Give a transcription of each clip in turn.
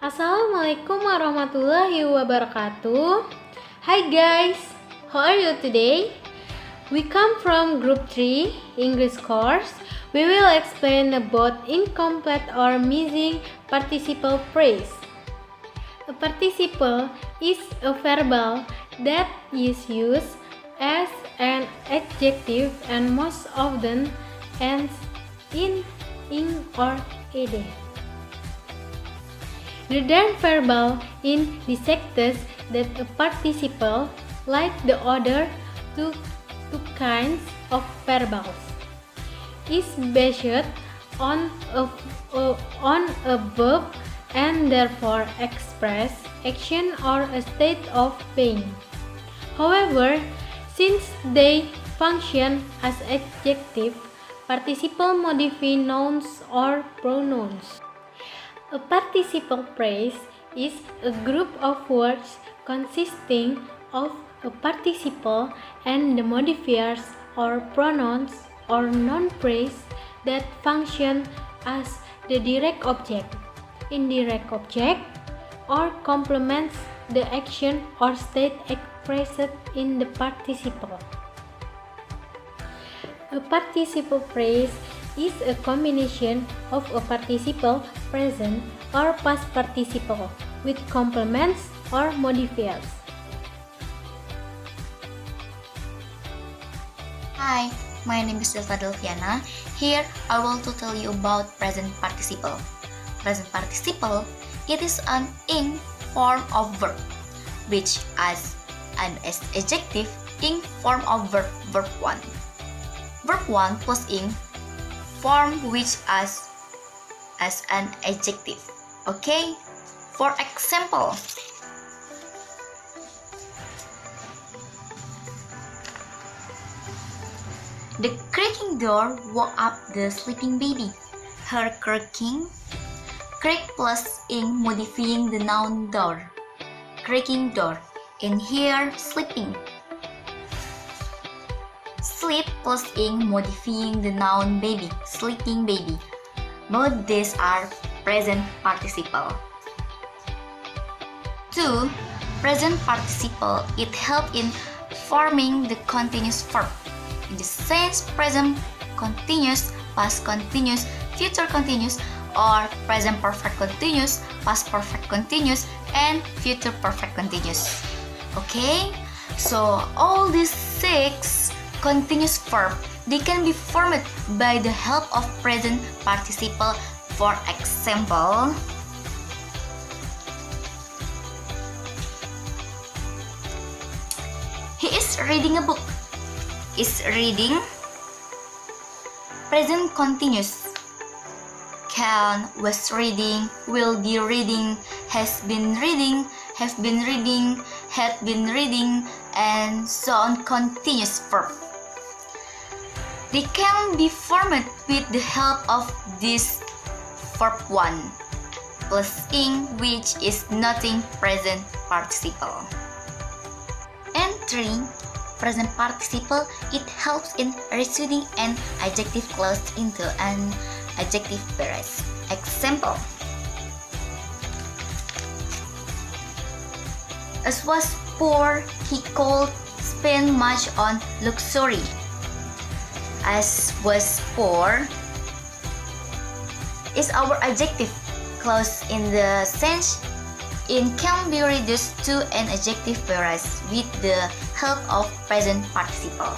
Assalamualaikum warahmatullahi wabarakatuh. Hi guys, how are you today? We come from Group 3 English course. We will explain about incomplete or missing participle phrase. A participle is a verbal that is used as an adjective and most often ends in ing or ed. The term verbal indicates that a participle, like the other two kinds of verbals, is based on a verb and therefore express action or a state of being. However, since they function as adjective, participle modify nouns or pronouns. A participle phrase is a group of words consisting of a participle and the modifiers or pronouns or noun phrase that function as the direct object, indirect object, or complements the action or state expressed in the participle. A participle phrase is a combination of a participle present or past participle with complements or modifiers. Hi, my name is Delviana. Here I will to tell you about present participle. Present participle, it is an ing form of verb, which as an adjective ing form of verb 1. Verb 1 plus ing form which as an adjective. Okay? For example, the creaking door woke up the sleeping baby. Her creaking, creak plus ing modifying the noun door. Creaking door. In here, sleeping. Sleep plus ing modifying the noun baby, sleeping baby. Both these are present participle. 2. Present participle, it helps in forming the continuous verb. In the sense present continuous, past continuous, future continuous, or present perfect continuous, past perfect continuous, and future perfect continuous. Okay? So all these 6 continuous verb, they can be formed by the help of present participle. For example, he is reading a book. Is reading. Present continuous. Can, was reading, will be reading, has been reading, have been reading, had been reading, and so on continuous verb. They can be formed with the help of this verb 1 plus ing, which is nothing present participle. And 3. Present participle, it helps in reducing an adjective clause into an adjective phrase. Example, as was poor, he could spend much on luxury. As was poor is our adjective clause in the sense it can be reduced to an adjective phrase with the help of present participle.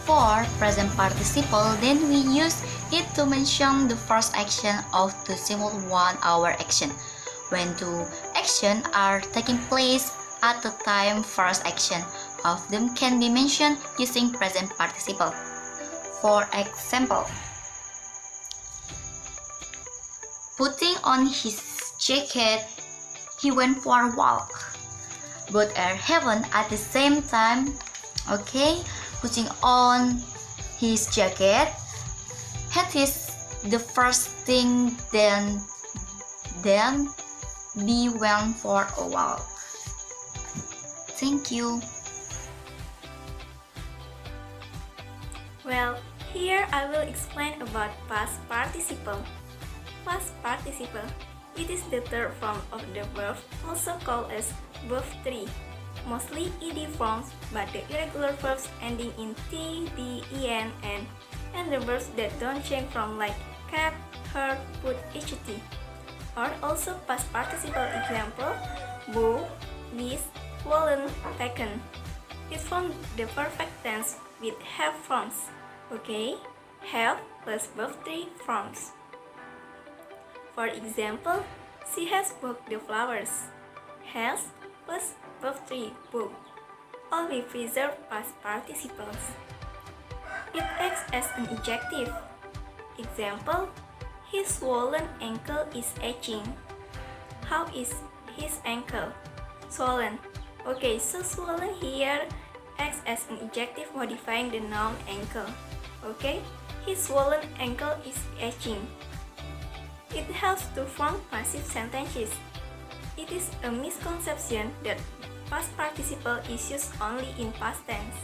For present participle, then we use it to mention the first action of the simple one hour action when two actions are taking place at the time first action of them can be mentioned using present participle. For example, putting on his jacket, he went for a walk. Both are happened at the same time. Okay, putting on his jacket, had his the first thing, then be went for a walk. Thank you. Well, here I will explain about past participle. Past participle It is the third form of the verb, also called as verb 3. Mostly ed forms, but the irregular verbs ending in t, d, en, and the verbs that don't change from like kept, heard, put, etc. Are also past participle example, bought, leased, swollen, taken. It forms the perfect tense with have forms. Okay, have plus verb 3 forms. For example, she has booked the flowers. Has plus verb 3 book. All we preserve past participles. It acts as an adjective. Example, his swollen ankle is itching. How is his ankle? Swollen. Okay, so swollen here acts as an adjective modifying the noun ankle. Okay, his swollen ankle is itching. It helps to form passive sentences. It is a misconception that past participle is used only in past tense.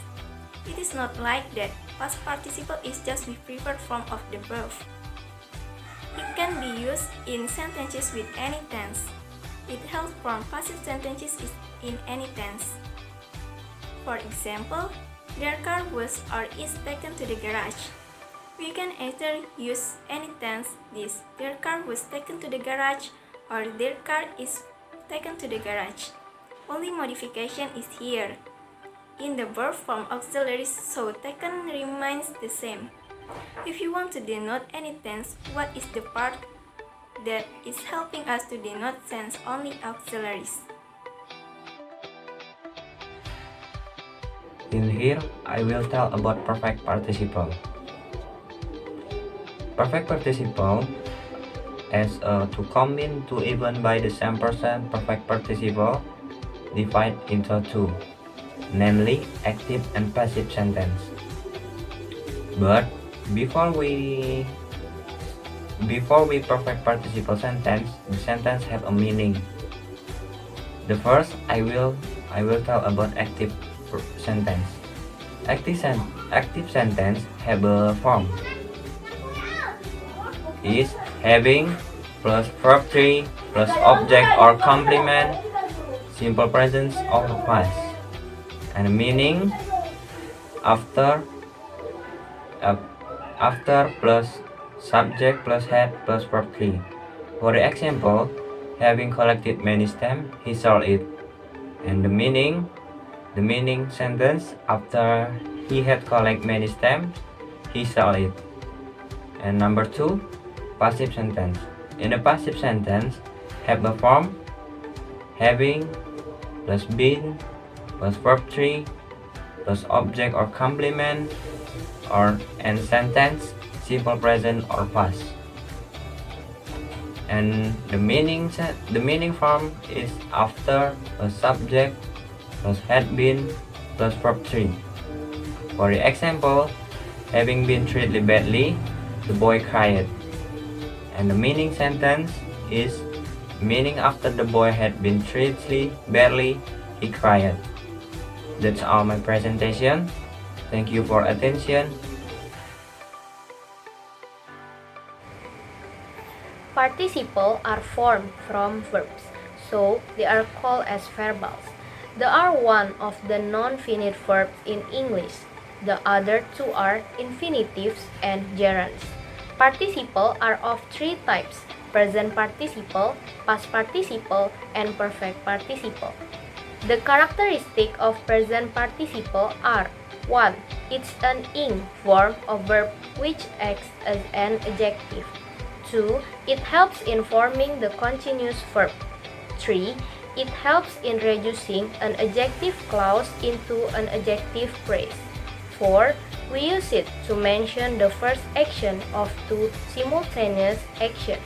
It is not like that. Past participle is just the preferred form of the verb. It can be used in sentences with any tense. It helps form passive sentences in any tense. For example, their car was or is taken to the garage. We can either use any tense this, their car was taken to the garage, or their car is taken to the garage. Only modification is here. In the verb form auxiliaries, so taken remains the same. If you want to denote any tense, what is the part that is helping us to denote tense only auxiliaries? In here, I will tell about perfect participle. Perfect participle as to combine two even by the same person perfect participle divided into two, namely active and passive sentence. But before we perfect participle sentence, the sentence have a meaning. The first I will tell about active sentence. Active sentence have a form. Is having plus verb 3 plus object or complement, simple present or past, and meaning after plus subject plus had plus verb 3. For example, having collected many stamps, he sold it. And the meaning sentence after he had collected many stamps, he sold it. And number 2, passive sentence. In a passive sentence, have a form having plus been plus verb 3 plus object or complement, or and sentence simple present or past. And the meaning form is after a subject plus had been plus verb 3. For example, having been treated badly, the boy cried. And the meaning sentence is meaning after the boy had been treated badly, he cried. That's all my presentation. Thank you for attention. Participle are formed from verbs, so they are called as verbals. They are one of the non-finite verbs in English. The other two are infinitives and gerunds. Participle are of three types: present participle, past participle, and perfect participle. The characteristics of present participle are: 1. It's an ing form of verb which acts as an adjective. 2. It helps in forming the continuous verb. 3. It helps in reducing an adjective clause into an adjective phrase. 4. We use it to mention the first action of two simultaneous actions.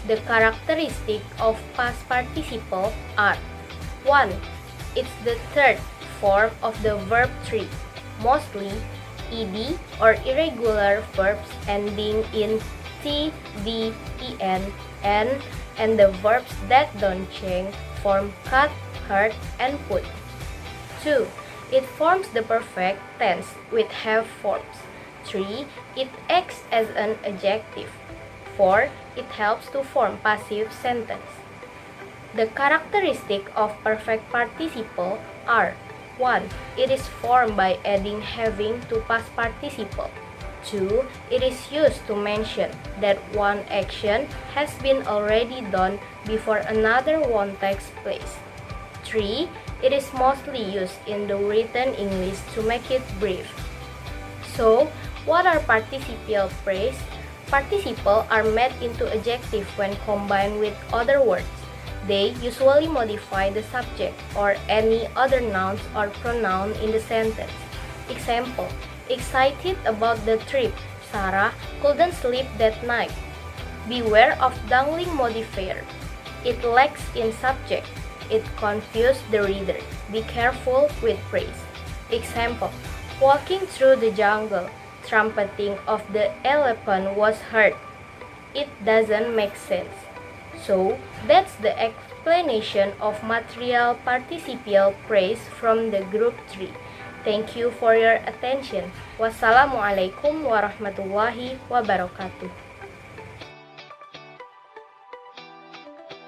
The characteristics of past participle are: 1. It's the third form of the verb 3, mostly ed or irregular verbs ending in t, d, en, and the verbs that don't change form cut, heard, and put. 2. It forms the perfect tense with have forms. 3. It acts as an adjective. 4. It helps to form passive sentence. The characteristic of perfect participle are: 1. It is formed by adding having to past participle. 2. It is used to mention that one action has been already done before another one takes place. 3. It is mostly used in the written English to make it brief. So, what are participial phrase? Participle are made into adjective when combined with other words. They usually modify the subject or any other nouns or pronoun in the sentence. Example: excited about the trip, Sarah couldn't sleep that night. Beware of dangling modifier. It lacks in subject. It confused the reader. Be careful with praise. Example: walking through the jungle, trumpeting of the elephant was heard. It doesn't make sense. So, that's the explanation of material participial phrase from the group 3. Thank you for your attention. Wassalamualaikum warahmatullahi wabarakatuh.